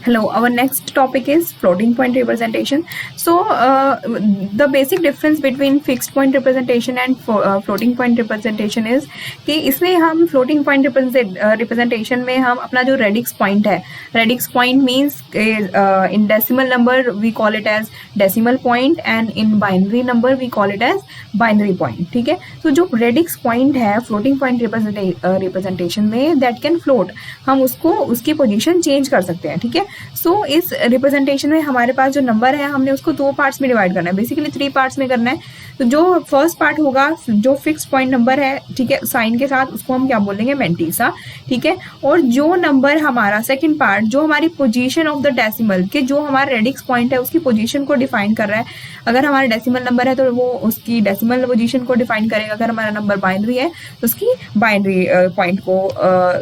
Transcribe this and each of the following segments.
Hello, our next topic is floating point representation. So, the basic difference between fixed point representation and floating point representation is कि इसमें हम floating point representation में हम अपना जो radix point है, radix point means in decimal number we call it as decimal point and in binary number we call it as binary point. ठीक है, तो जो radix point है floating point representation में that can float, हम उसको उसकी पोजीशन चेंज कर सकते हैं. ठीक है, सो इस रिप्रेजेंटेशन में हमारे पास जो नंबर है हमने उसको दो पार्ट्स में डिवाइड करना है, बेसिकली 3 पार्ट्स में करना है. तो जो फर्स्ट पार्ट होगा जो फिक्स पॉइंट नंबर है, ठीक है, साइन के साथ, उसको हम क्या बोलेंगे, मेंटीसा. ठीक है, और जो नंबर हमारा सेकंड पार्ट जो हमारी पोजीशन ऑफ द डेसिमल के जो हमारा रेडिक्स पॉइंट है उसकी पोजीशन को डिफाइन कर रहा है. अगर हमारा डेसिमल नंबर है तो वो उसकी डेसिमल पोजीशन को डिफाइन करेगा. अगर हमारा नंबर बाइनरी है तो उसकी बाइनरी पॉइंट को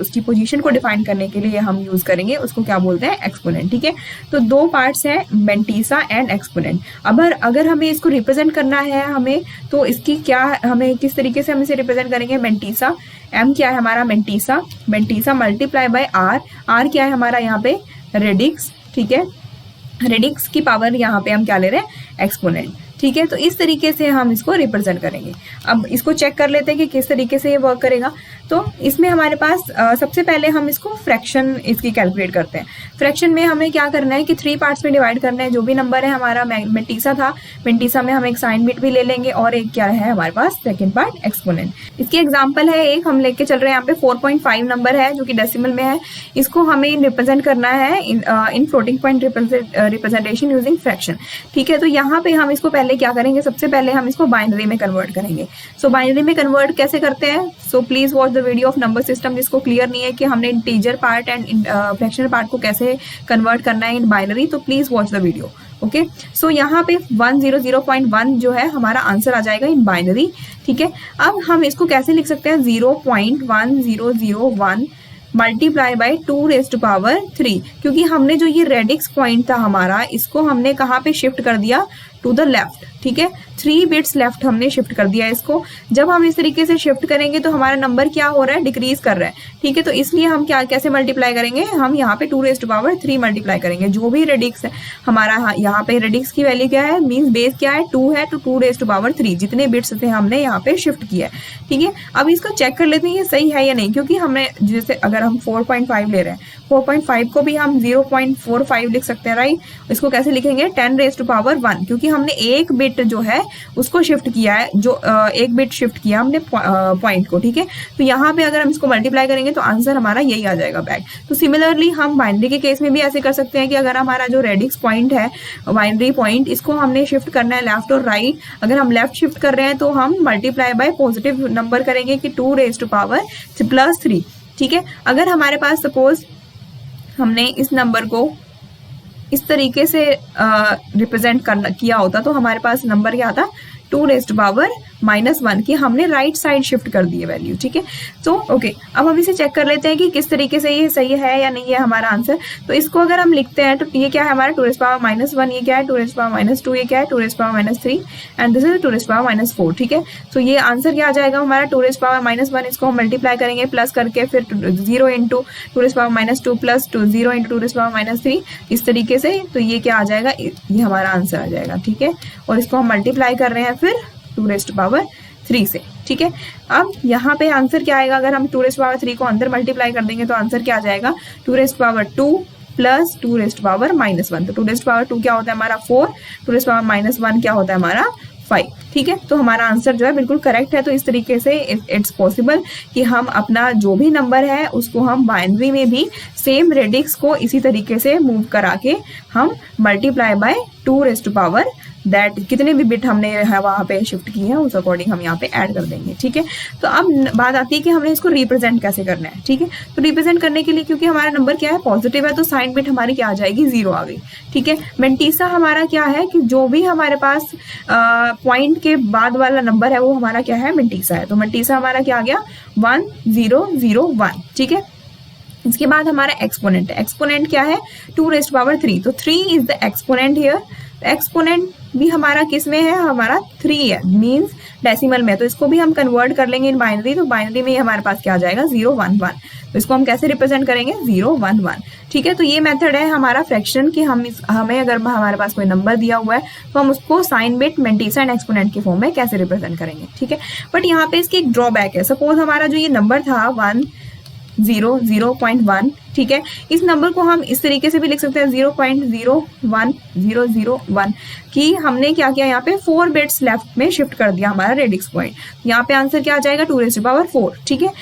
उसकी पोजीशन को डिफाइन करने के लिए हम यूज करेंगे, उसको क्या बोलते हैं, एक्सपोनेंट. ठीक है, तो दो पार्ट्स हैं, मेंटीसा एंड एक्सपोनेंट. अगर हमें इसको रिप्रेजेंट करना है हमें, तो इसकी क्या, हमें किस तरीके से हम इसे रिप्रेजेंट करेंगे, मेंटीसा. एम क्या है हमारा, मेंटीसा मल्टीप्लाई बाय आर क्या है हमारा यहाँ पे, रेडिक्स. ठीक है, रेडिक्स की पावर यहाँ पे हम क्या ले रहे हैं, एक्सपोनेंट. ठीक है, तो इस तरीके से हम इसको रिप्रेजेंट करेंगे. अब इसको चेक कर लेते हैं कि किस तरीके से ये वर्क करेगा. तो इसमें हमारे पास सबसे पहले हम इसको फ्रैक्शन इसकी कैलकुलेट करते हैं. फ्रैक्शन में हमें क्या करना है कि 3 पार्ट्स में डिवाइड करना है. जो भी नंबर है हमारा मेंटीसा था, मेंटीसा में हम एक साइन बिट भी ले लेंगे और एक क्या है हमारे पास सेकेंड पार्ट, एक्सपोनेंट. इसकी एग्जाम्पल है एक हम लेके चल रहे हैं यहाँ पे 4.5 नंबर है जो कि डेसिमल में है. इसको हमें रिप्रेजेंट करना है in floating point representation using fraction. ठीक है, तो यहाँ पे हम इसको पहले क्या करेंगे, सबसे पहले हम इसको बाइनरी में कन्वर्ट करेंगे. सो बाइनरी में कन्वर्ट कैसे करते हैं, so please watch the video of number system. जिसको क्लियर नहीं है कि हमने integer part and fractional part को कैसे कन्वर्ट करना है इन बाइनरी, तो please watch the video. Okay, so यहाँ पे 100.1 जो है हमारा आंसर आ जाएगा इन बाइनरी. ठीक है, अब हम इसको कैसे लिख सकते हैं, 0.1001 मल्टीप्लाई बाय 2⁻3, क्योंकि हमने जो ये रेडिक्स पॉइंट था हमारा, इसको हमने कहाँ पे शिफ्ट कर दिया, टू द लेफ्ट. ठीक है, 3 बिट्स लेफ्ट हमने शिफ्ट कर दिया इसको. जब हम इस तरीके से शिफ्ट करेंगे तो हमारा नंबर क्या हो रहा है, डिक्रीज कर रहा है. ठीक है, तो इसलिए हम क्या कैसे मल्टीप्लाई करेंगे, हम यहाँ पे 2⁻3 मल्टीप्लाई करेंगे. जो भी रेडिक्स है हमारा, यहाँ पे रेडिक्स की वैल्यू क्या है, मीन्स बेस क्या है, 2 है, तो 2⁻3 जितने बिट्स थे हमने यहाँ पे शिफ्ट किया है. ठीक है, अब इसको चेक कर लेते हैं ये सही है या नहीं, क्योंकि हमने जैसे अगर हम 4.5 ले रहे हैं, 4.5 को भी हम 0.45 लिख सकते हैं, राइट. इसको कैसे लिखेंगे, 10⁻1, क्योंकि हमने एक बिट जो है उसको शिफ्ट किया है, जो एक बिट शिफ्ट किया हमने पॉइंट को. ठीक है, तो यहाँ पे अगर हम इसको मल्टीप्लाई करेंगे तो आंसर हमारा यही आ जाएगा बैक. तो सिमिलरली हम बाइनरी के केस में भी ऐसे कर सकते हैं कि अगर हमारा जो रेडिक्स पॉइंट है, बाइनरी पॉइंट, इसको हमने शिफ्ट करना है लेफ्ट और राइट. अगर हम लेफ्ट शिफ्ट कर रहे हैं तो हम मल्टीप्लाई बाय पॉजिटिव नंबर करेंगे कि 2⁻3. ठीक है, अगर हमारे पास सपोज हमने इस नंबर को इस तरीके से रिप्रेजेंट किया होता तो हमारे पास नंबर क्या आता, 2⁻1 की हमने राइट साइड शिफ्ट कर दी है वैल्यू. ठीक है, तो ओके, अब हम इसे चेक कर लेते हैं कि किस तरीके से ये सही है या नहीं है हमारा आंसर. तो इसको अगर हम लिखते हैं तो ये क्या है हमारा 2⁻1, ये क्या है 2⁻2, ये क्या है 2⁻3 एंड दिस इज 2⁻4. ठीक है, तो ये आंसर क्या आ जाएगा हमारा 2⁻1. इसको हम मल्टीप्लाई करेंगे प्लस करके, फिर 0 इंटू 2⁻2 प्लस 0 इंटू 2⁻3, इस तरीके से. तो ये क्या आ जाएगा, ये हमारा आंसर आ जाएगा. ठीक है, और इसको हम मल्टीप्लाई कर रहे हैं फिर 2⁻3 से. ठीक है, अब यहाँ पे आंसर क्या आएगा, अगर हम 2⁻3 को अंदर मल्टीप्लाई कर देंगे तो आंसर क्या आ जाएगा, 2⁻2 प्लस 2⁻1. तो 2⁻2 क्या होता है हमारा 4, 2⁻1 क्या होता है हमारा 5. ठीक है, तो हमारा आंसर जो है बिल्कुल करेक्ट है. तो इस तरीके से इट्स पॉसिबल कि हम अपना जो भी नंबर है उसको हम बाइनरी में भी सेम रेडिक्स को इसी तरीके से मूव करा के हम मल्टीप्लाई बाय 2⁻, दैट कितने भी बिट हमने वहाँ पे शिफ्ट किए हैं उस अकॉर्डिंग हम यहाँ पे ऐड कर देंगे. ठीक है, तो अब बात आती है कि हमने इसको रिप्रेजेंट कैसे करना है. ठीक है, तो रिप्रेजेंट करने के लिए, क्योंकि हमारा नंबर क्या है, पॉजिटिव है, तो साइन बिट हमारी क्या आ जाएगी, 0 आ गई. ठीक है, मेंटीसा हमारा क्या है कि जो भी हमारे पास पॉइंट के बाद वाला नंबर है वो हमारा क्या है, मेंटीसा है. तो मेंटीसा हमारा क्या आ गया, 1001. ठीक है, इसके बाद हमारा एक्सपोनेंट है. एक्सपोनेंट क्या है, 2⁻3. तो 3 is the exponent here. Exponent भी हमारा किस में है, हमारा 3 है, मीन्स डेसिमल में, तो इसको भी हम कन्वर्ट कर लेंगे इन बाइनरी, तो बाइनरी में ही हमारे पास क्या आ जाएगा 0 1 1, तो इसको हम कैसे रिप्रेजेंट करेंगे 0 1 1, ठीक है। तो ये मेथड है हमारा फ्रैक्शन कि हमें अगर हमारे पास कोई नंबर दिया हुआ है तो हम उसको sign bit, mantissa and exponent के फॉर्म में कैसे रिप्रेजेंट करेंगे, ठीक है। बट यहाँ पे इसकी एक ड्रॉबैक है, सपोज हमारा जो ये नंबर था 1 0 0.1, ठीक है, इस नंबर को हम इस तरीके से भी लिख सकते हैं 0.01001, कि हमने क्या किया यहाँ पे 4 बिट्स लेफ्ट में शिफ्ट कर दिया हमारा रेडिक्स पॉइंट, यहाँ पे आंसर क्या आ जाएगा 2⁴, ठीक है।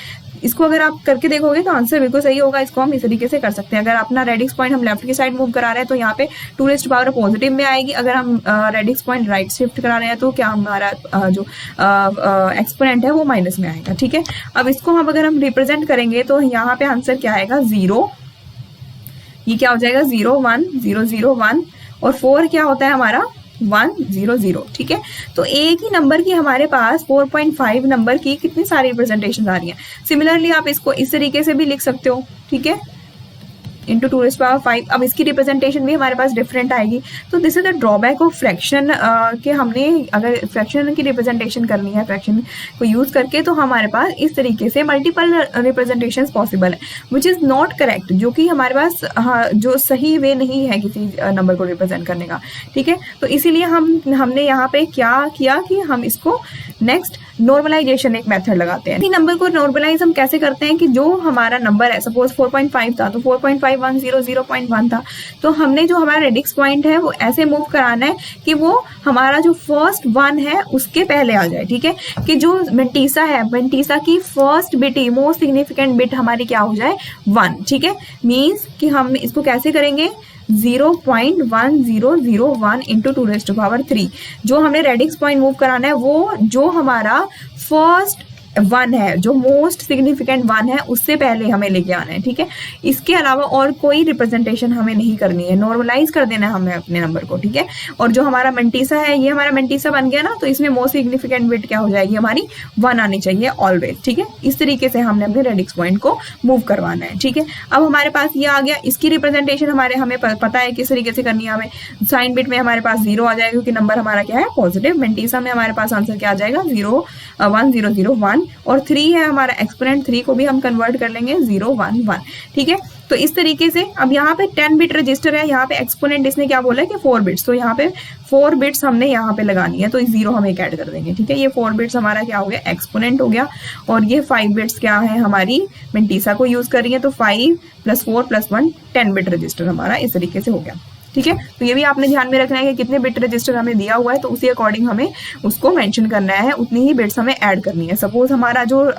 इसको अगर आप करके देखोगे तो आंसर बिल्कुल सही होगा। इसको हम इस तरीके से कर सकते हैं, अगर अपना रेडिक्स पॉइंट हम लेफ्ट की साइड मूव करा रहे हैं तो यहाँ पे 2⁴ पॉजिटिव में आएगी, अगर हम रेडिक्स पॉइंट राइट शिफ्ट करा रहे हैं तो क्या हमारा जो एक्सपोनेंट है वो माइनस में आएगा, ठीक है। अब इसको अगर हम रिप्रेजेंट करेंगे तो यहाँ पे आंसर क्या आएगा 0, ये क्या हो जाएगा 0 1 0 0 1, और 4 क्या होता है हमारा 1 0 0, ठीक है। तो एक ही नंबर की हमारे पास 4.5 नंबर की कितनी सारी रिप्रेजेंटेशन आ रही हैं। सिमिलरली आप इसको इस तरीके से भी लिख सकते हो, ठीक है, इंटू 2⁵। अब इसकी रिप्रेजेंटेशन भी हमारे पास डिफरेंट आएगी। तो this is the drawback of fraction, कि हमने अगर फ्रैक्शन की रिप्रेजेंटेशन करनी है फ्रैक्शन को यूज़ करके, तो हमारे पास इस तरीके से मल्टीपल रिप्रेजेंटेशंस पॉसिबल है, विच इज़ नॉट करेक्ट, जो कि हमारे पास जो सही वे नहीं है किसी नंबर को रिप्रेजेंट करने का, ठीक है। तो इसीलिए हमने यहाँ पे क्या किया कि हम इसको नेक्स्ट नॉर्मलाइजेशन एक मेथड लगाते हैं। इसी नंबर को नॉर्मलाइज हम कैसे करते हैं कि जो हमारा नंबर है सपोज 4.5 था, तो 4.5 1 0 0.1 था, तो हमने जो हमारा रेडिक्स पॉइंट है वो ऐसे मूव कराना है कि वो हमारा जो फर्स्ट 1 है उसके पहले आ जाए, ठीक है, कि जो मेंटिसा है, मेंटिसा की first bit, most significant bit हमारी क्या हो जाए 1, ठीक है। मीन्स कि हम इसको कैसे करेंगे 0.1001 इंटू 2⁵, जो हमने रेडिक्स पॉइंट मूव कराना है वो जो हमारा फर्स्ट 1 है, जो मोस्ट सिग्निफिकेंट 1 है, उससे पहले हमें लेके आना है, ठीक है। इसके अलावा और कोई रिप्रेजेंटेशन हमें नहीं करनी है, नॉर्मलाइज कर देना है हमें अपने नंबर को, ठीक है। और जो हमारा मेंटिसा है, ये हमारा मेंटिसा बन गया ना, तो इसमें मोस्ट सिग्निफिकेंट बिट क्या हो जाएगी हमारी 1 आनी चाहिए ऑलवेज, ठीक है। इस तरीके से हमने अपने रेडिक्स पॉइंट को मूव करवाना है, ठीक है। अब हमारे पास ये आ गया, इसकी रिप्रेजेंटेशन हमें पता है किस तरीके से करनी है। हमें साइन बिट में हमारे पास 0 आ जाएगा क्योंकि नंबर हमारा क्या है पॉजिटिव। मेंटिसा में हमारे पास आंसर क्या आ जाएगा 0 1 0 0 1, और 3 है हमारा एक्सपोनेंट, 3 को भी हम कन्वर्ट कर लेंगे 0 1 1, ठीक है। तो इस तरीके से अब यहाँ पे 10 बिट रजिस्टर है, यहाँ पे एक्सपोनेंट इसने क्या बोला है कि 4 बिट्स, तो यहाँ पे 4 बिट्स हमने यहाँ पे लगानी है, तो 0 हम एक ऐड कर देंगे, ठीक है। ये 4 बिट्स हमारा क्या हो गया एक्सपोनेंट हो गया, और ये 5 बिट्स क्या है हमारी मेंटिसा को यूज कर रही है, तो 5 + 4 + 1 10 बिट रजिस्टर हमारा इस तरीके से हो गया, ठीक है। तो ये भी आपने ध्यान में रखना है कि कितने बिट रजिस्टर हमें दिया हुआ है, तो उसी अकॉर्डिंग हमें उसको मेंशन करना है, उतनी ही बिट्स हमें ऐड करनी है। सपोज हमारा जो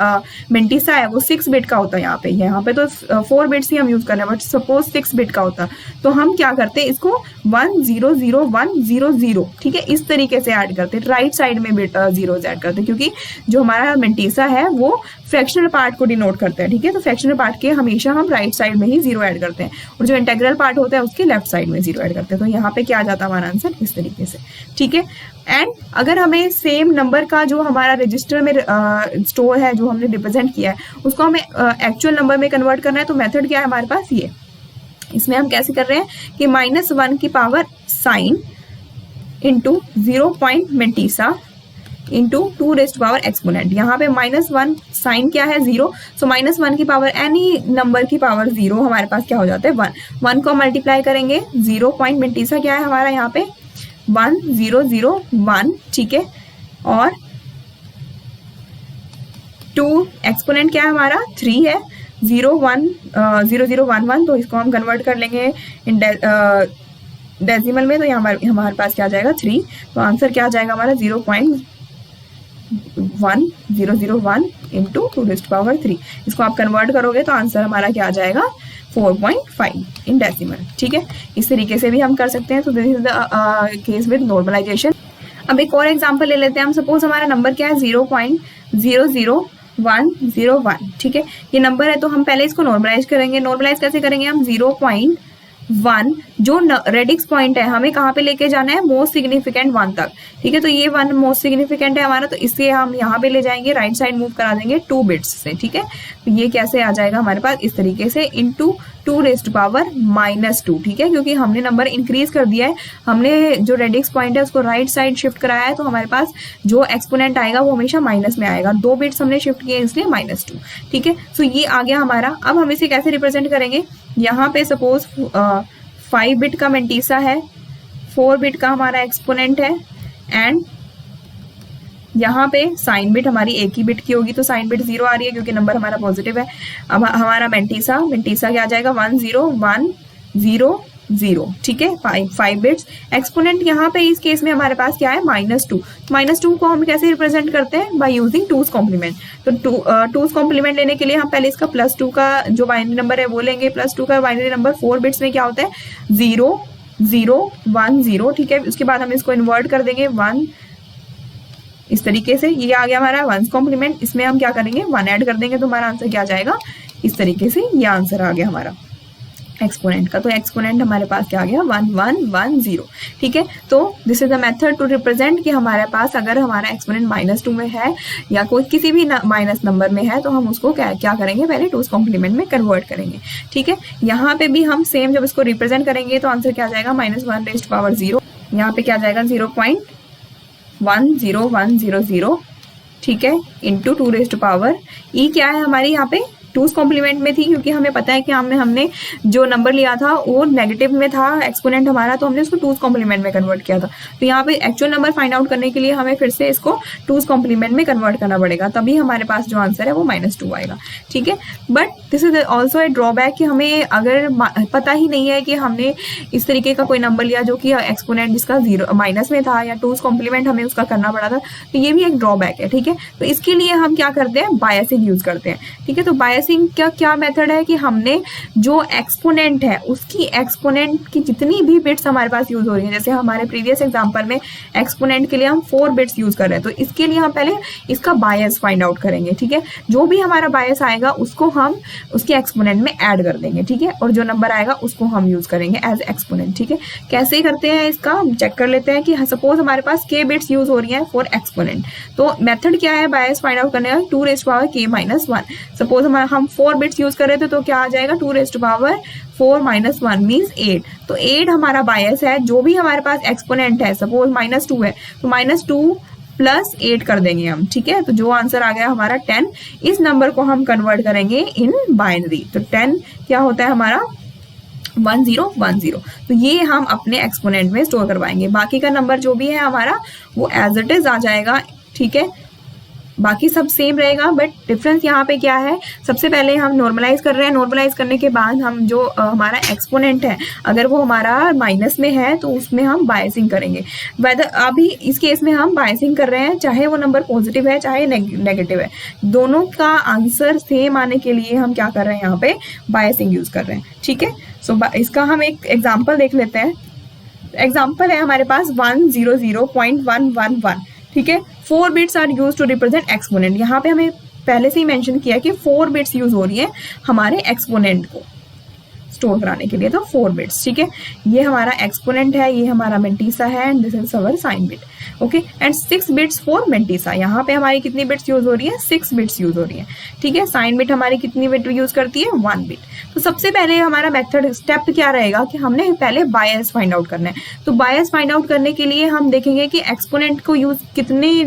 मेंटिसा है वो 6 बिट का होता है, यहाँ पे तो 4 बिट्स ही हम यूज कर रहे हैं, बट सपोज 6 बिट का होता तो हम क्या करते हैं इसको 1 0 0 1 0 0, ठीक है, इस तरीके से ऐड करते, राइट साइड में बिट जीरोज ऐड करते, क्योंकि जो हमारा मेंटिसा है वो फ्रैक्शनल पार्ट को डिनोट करता है, ठीक है। तो फ्रैक्शनल पार्ट के हमेशा हम राइट साइड में ही 0 ऐड करते हैं, और जो इंटेग्रल पार्ट होता है उसके लेफ्ट साइड में 0 ऐड करते हैं। तो यहाँ पे क्या आ जाता है हमारा आंसर इस तरीके से, ठीक है। एंड अगर हमें सेम नंबर का जो हमारा रजिस्टर में स्टोर है, जो हमने रिप्रेजेंट किया है, उसको हमें एक्चुअल नंबर में कन्वर्ट करना है, तो मेथड क्या है हमारे पास ये, इसमें हम कैसे कर रहे हैं कि -1 की power sine into 0 point mantissa into 2⁵ exponent. यहाँ पे -1 साइन क्या है 0, सो -1 की पावर एनी नंबर की पावर 0 हमारे पास क्या हो जाता है 1 को मल्टीप्लाई करेंगे 0 पॉइंट मेंटिसा क्या है हमारा यहाँ पे 1 0 0 1, ठीक है, और 2 एक्सपोनेंट क्या है हमारा 3 है 0 1 0 0 1 1, तो इसको हम कन्वर्ट कर लेंगे इन डेसिमल में, तो हमारे पास क्या आ जाएगा 3, तो आंसर क्या आ जाएगा हमारा 0.1001 इंटू 2⁵, इसको आप कन्वर्ट करोगे तो आंसर हमारा क्या आ जाएगा 4.5 इन डेसिमल, ठीक है। इस तरीके से भी हम कर सकते हैं। तो this is the case with normalisation. अब एक और एग्जांपल ले लेते हैं हम, सपोज हमारा नंबर क्या है 0.00101, ठीक है, ये नंबर है, तो हम पहले इसको नॉर्मलाइज करेंगे। नॉर्मलाइज कैसे करेंगे हम 0.1 1 जो रेडिक्स पॉइंट है हमें कहाँ पे लेके जाना है, मोस्ट सिग्निफिकेंट 1 तक, ठीक है। तो ये 1 मोस्ट सिग्निफिकेंट है हमारा, तो इससे हम यहाँ पे ले जाएंगे, राइट साइड मूव करा देंगे 2 बिट्स से, ठीक है। तो ये कैसे आ जाएगा हमारे पास इस तरीके से, इंटू 2 रेज़ टू पावर -2, ठीक है, क्योंकि हमने नंबर इंक्रीज कर दिया है, हमने जो रेडिक्स पॉइंट है उसको राइट साइड शिफ्ट कराया है, तो हमारे पास जो एक्सपोनेंट आएगा वो हमेशा माइनस में आएगा, 2 बिट्स हमने शिफ्ट किए इसलिए -2, ठीक है। सो ये आ गया हमारा। अब हम इसे कैसे रिप्रेजेंट करेंगे, यहाँ पे सपोज 5 बिट का मेंटीसा है, 4 बिट का हमारा एक्सपोनेंट है, एंड यहाँ पे साइन बिट हमारी एक ही बिट की होगी, तो साइन बिट 0 आ रही है क्योंकि नंबर हमारा पॉजिटिव है। अब हमारा मेंटीसा क्या आ जाएगा 1 0 1 0 0, ठीक है, 5 बिट्स। एक्सपोनेंट यहाँ पे इस केस में हमारे पास क्या है -2, -2 को हम कैसे रिप्रेजेंट करते हैं, बाय यूजिंग 2's कॉम्प्लीमेंट। तो 2's कॉम्प्लीमेंट लेने के लिए हम पहले इसका +2 का जो बाइनरी नंबर है वो लेंगे, +2 का बाइनरी नंबर 4 बिट्स में क्या होता है 0 0 1 0, ठीक है। उसके बाद हम इसको इन्वर्ट कर देंगे 1, इस तरीके से ये आ गया हमारा 1's कॉम्प्लीमेंट। इसमें हम क्या करेंगे 1 ऐड कर देंगे, तो हमारा आंसर क्या आ जाएगा, इस तरीके से ये आंसर आ गया हमारा एक्सपोनेंट का। तो एक्सपोनेंट हमारे पास क्या आ गया 1 1 1 0, ठीक है। तो this is the method to represent कि हमारे पास अगर हमारा एक्सपोनेंट -2 में है या कोई किसी भी माइनस नंबर में है, तो हम उसको क्या करेंगे, पहले 2's कॉम्प्लीमेंट में कन्वर्ट करेंगे, ठीक है। यहाँ पे भी हम सेम जब इसको रिप्रेजेंट करेंगे तो आंसर क्या आ जाएगा -1 रेज़ टू पावर 0, यहाँ पे क्या आ जाएगा 0.10100, ठीक है, इंटू 2 रेज़ टू पावर ई क्या है हमारी यहाँ पे 2's कॉम्प्लीमेंट में थी, क्योंकि हमें पता है कि हमने जो नंबर लिया था वो नेगेटिव में था एक्सपोनेंट हमारा, तो हमने उसको 2's कॉम्प्लीमेंट में कन्वर्ट किया था। तो यहाँ पे एक्चुअल नंबर फाइंड आउट करने के लिए हमें फिर से इसको 2's कॉम्प्लीमेंट में कन्वर्ट करना पड़ेगा, तभी हमारे पास जो आंसर है वो -2 आएगा, ठीक है। But this is also a drawback कि हमें अगर पता ही नहीं है कि हमने इस तरीके का कोई नंबर लिया जो कि एक्सपोनेंट जिसका माइनस में था या 2's कॉम्प्लीमेंट हमें उसका करना पड़ा था, तो ये भी एक ड्रॉबैक है, ठीक है। तो इसके लिए हम क्या करते हैं, बायसिंग यूज करते हैं, ठीक है। तो बायसिंग क्या मेथड है कि हमने जो एक्सपोनेंट है उसकी एक्सपोनेंट की जितनी भी बिट्स हमारे पास यूज हो रही है, जैसे हमारे प्रीवियस एग्जांपल में एक्सपोनेंट के लिए हम 4 बिट्स यूज कर रहे हैं, तो इसके लिए हम पहले इसका बायस फाइंड आउट करेंगे, ठीक है। जो भी हमारा बायस आएगा उसको हम उसके एक्सपोनेंट में ऐड कर देंगे, ठीक है, और जो नंबर आएगा उसको हम यूज करेंगे एज एक्सपोनेंट, ठीक है। कैसे करते हैं इसका हम चेक कर लेते हैं कि सपोज हमारे पास k बिट्स यूज हो रही है फॉर एक्सपोनेंट, तो मेथड क्या है बायस फाइंड आउट करने का, 2 raise to power k -1। Suppose हम 4 बिट्स यूज कर रहे थे, तो क्या आ जाएगा 2 रेज़ टू पावर 4 -1 मीन्स 8, तो 8 हमारा बायस है। जो भी हमारे पास एक्सपोनेंट है सपोज -2 है, तो -2 + 8 कर देंगे हम, ठीक है। तो जो आंसर आ गया हमारा 10, इस नंबर को हम कन्वर्ट करेंगे इन बाइनरी, तो 10 क्या होता है हमारा 1010, तो ये हम अपने एक्सपोनेंट में स्टोर करवाएंगे। बाकी का नंबर जो भी है हमारा वो एज इट इज आ जाएगा, ठीक है, बाकी सब सेम रहेगा, बट डिफरेंस यहाँ पे क्या है, सबसे पहले हम नॉर्मलाइज कर रहे हैं, नॉर्मलाइज करने के बाद हम जो हमारा एक्सपोनेंट है अगर वो हमारा माइनस में है तो उसमें हम बायसिंग करेंगे। वेदर अभी इस केस में हम बायसिंग कर रहे हैं, चाहे वो नंबर पॉजिटिव है चाहे नेगेटिव है, दोनों का आंसर सेम आने के लिए हम क्या कर रहे हैं, यहाँ पे बायसिंग यूज कर रहे हैं, ठीक है। सो इसका हम एक एग्जाम्पल देख लेते हैं। एग्जाम्पल है हमारे पास 100.111, ठीक है। 4 bits are use to represent exponent, यहाँ पे हमें पहले से ही मेंशन किया कि 4 बिट्स यूज हो रही है हमारे एक्सपोनेंट को स्टोर कराने के लिए, तो 4 बिट्स, ठीक है। ये हमारा एक्सपोनेंट है, ये हमारा मेंटीसा है, and this is our sign bit, okay. And 6 bits for mantissa, यहाँ पे हमारी कितनी बिट्स यूज हो रही है, 6 बिट्स यूज हो रही है, ठीक है। साइन बिट हमारी कितनी बिट यूज करती है, 1 बिट। तो सबसे पहले हमारा मेथड स्टेप क्या रहेगा कि हमने पहले बायस फाइंड आउट करना है। तो बायस फाइंड आउट करने के लिए हम देखेंगे कि एक्सपोनेंट को यूज कितने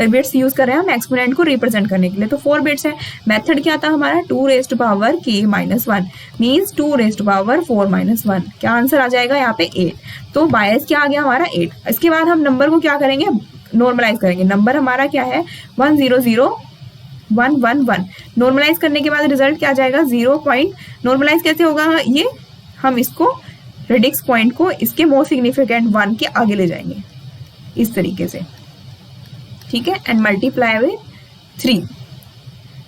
बिट्स यूज कर रहे हैं हम एक्सपोनेंट को रिप्रेजेंट करने के लिए, तो 4 बिट्स है। मेथड क्या था हमारा 2 raise to power k -1 means 2 raise to power 4 -1, क्या आंसर आ जाएगा यहाँ पे 8। तो बायस क्या आ गया हमारा 8। इसके बाद हम नंबर को क्या करेंगे, नॉर्मलाइज करेंगे। नंबर हमारा क्या है 100.111, नॉर्मलाइज करने के बाद रिजल्ट क्या आ जाएगा 0 पॉइंट। नॉर्मलाइज कैसे होगा, ये हम इसको रेडिक्स पॉइंट को इसके मोस्ट सिग्निफिकेंट 1 के आगे ले जाएंगे इस तरीके से, ठीक है, एंड मल्टीप्लाई विद 3,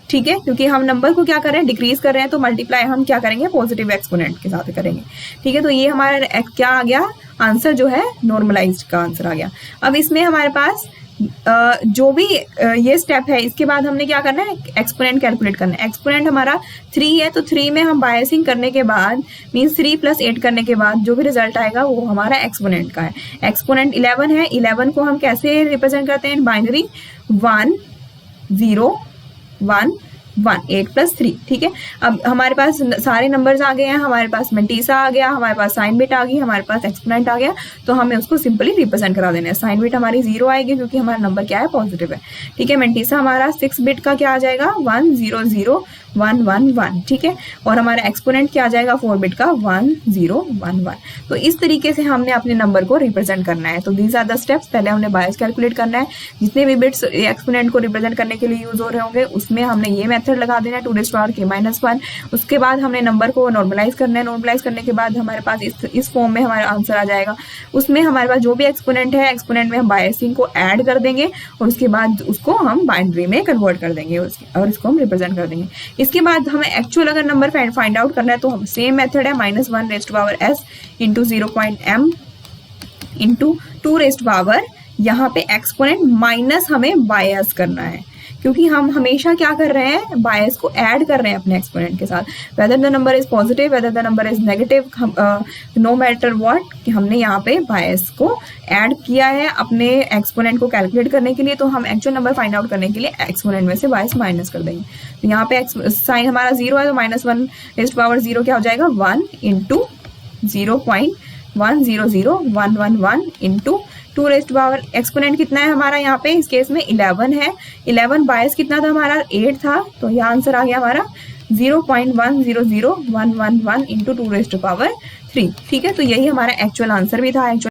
ठीक है, क्योंकि हम नंबर को क्या कर रहे हैं, डिक्रीज कर रहे हैं, तो मल्टीप्लाई हम क्या करेंगे, पॉजिटिव एक्सपोनेंट के साथ करेंगे, ठीक है। तो ये हमारा क्या आ गया आंसर, जो है नॉर्मलाइज्ड का आंसर आ गया। अब इसमें हमारे पास जो भी ये स्टेप है इसके बाद हमने क्या करना है, एक्सपोनेंट कैलकुलेट करना है। एक्सपोनेंट हमारा 3 है, तो 3 में हम बायसिंग करने के बाद मीन्स 3 + 8 करने के बाद जो भी रिजल्ट आएगा वो हमारा एक्सपोनेंट का है। एक्सपोनेंट 11 है, 11 को हम कैसे रिप्रेजेंट करते हैं, बाइनरी 1 0 1 1 8 + 3, ठीक है। अब हमारे पास सारे नंबर्स आ गए हैं, हमारे पास मेंटीसा आ गया, हमारे पास साइन बिट आ गई, हमारे पास एक्सपोनेंट आ गया, तो हमें उसको सिंपली रिप्रेजेंट करा देना है। साइन बिट हमारी 0 आएगी क्योंकि हमारा नंबर क्या है, पॉजिटिव है, ठीक है। मेंटीसा हमारा 6 बिट का क्या आ जाएगा, 1 0 0 1 1 1, ठीक है। और हमारा एक्सपोनेंट क्या आ जाएगा, 4 बिट का 1 0 1 1। तो इस तरीके से हमने अपने नंबर को रिप्रेजेंट करना है। तो दीज आर द स्टेप्स। पहले हमने बायस कैलकुलेट करना है, जितने भी बिट्स एक्सपोनेंट को रिप्रेजेंट करने के लिए यूज हो रहे होंगे उसमें हमने ये मेथड लगा देना है 2⁻k-1। उसके बाद हमने नंबर को नॉर्मलाइज करना है। नॉर्मलाइज करने के बाद हमारे पास इस फॉर्म में हमारा आंसर आ जाएगा। उसमें हमारे पास जो भी एक्सपोनेंट है, एक्सपोनेंट में हम बायसिंग को ऐड कर देंगे और उसके बाद उसको हम बाइनरी में कन्वर्ट कर देंगे और इसको हम रिप्रेजेंट कर देंगे। इसके बाद हमें एक्चुअल अगर नंबर फाइंड आउट करना है तो हम सेम मेथड है, -1⁻s × 0.m × 2⁻, यहाँ पे एक्सपोनेंट माइनस हमें बायस करना है, क्योंकि हम हमेशा क्या कर रहे हैं, बायस को ऐड कर रहे हैं अपने एक्सपोनेंट के साथ। Whether the number is positive, whether the number is negative, no matter what, कि हमने यहाँ पे बायस को ऐड किया है अपने एक्सपोनेंट को कैलकुलेट करने के लिए। तो हम एक्चुअल नंबर फाइंड आउट करने के लिए एक्सपोनेंट में से बायस माइनस कर देंगे। तो यहाँ पे साइन हमारा 0 है, तो -1⁻0 क्या हो जाएगा, 1 × 0.100111 × 2⁻। एक्सपोनेंट कितना है हमारा यहाँ पे, इस केस में 11 है। 11 बायस कितना था हमारा, 8 था, तो यह आंसर आ गया हमारा 0.100111 × 2⁻3, ठीक है। तो यही हमारा एक्चुअल आंसर भी था।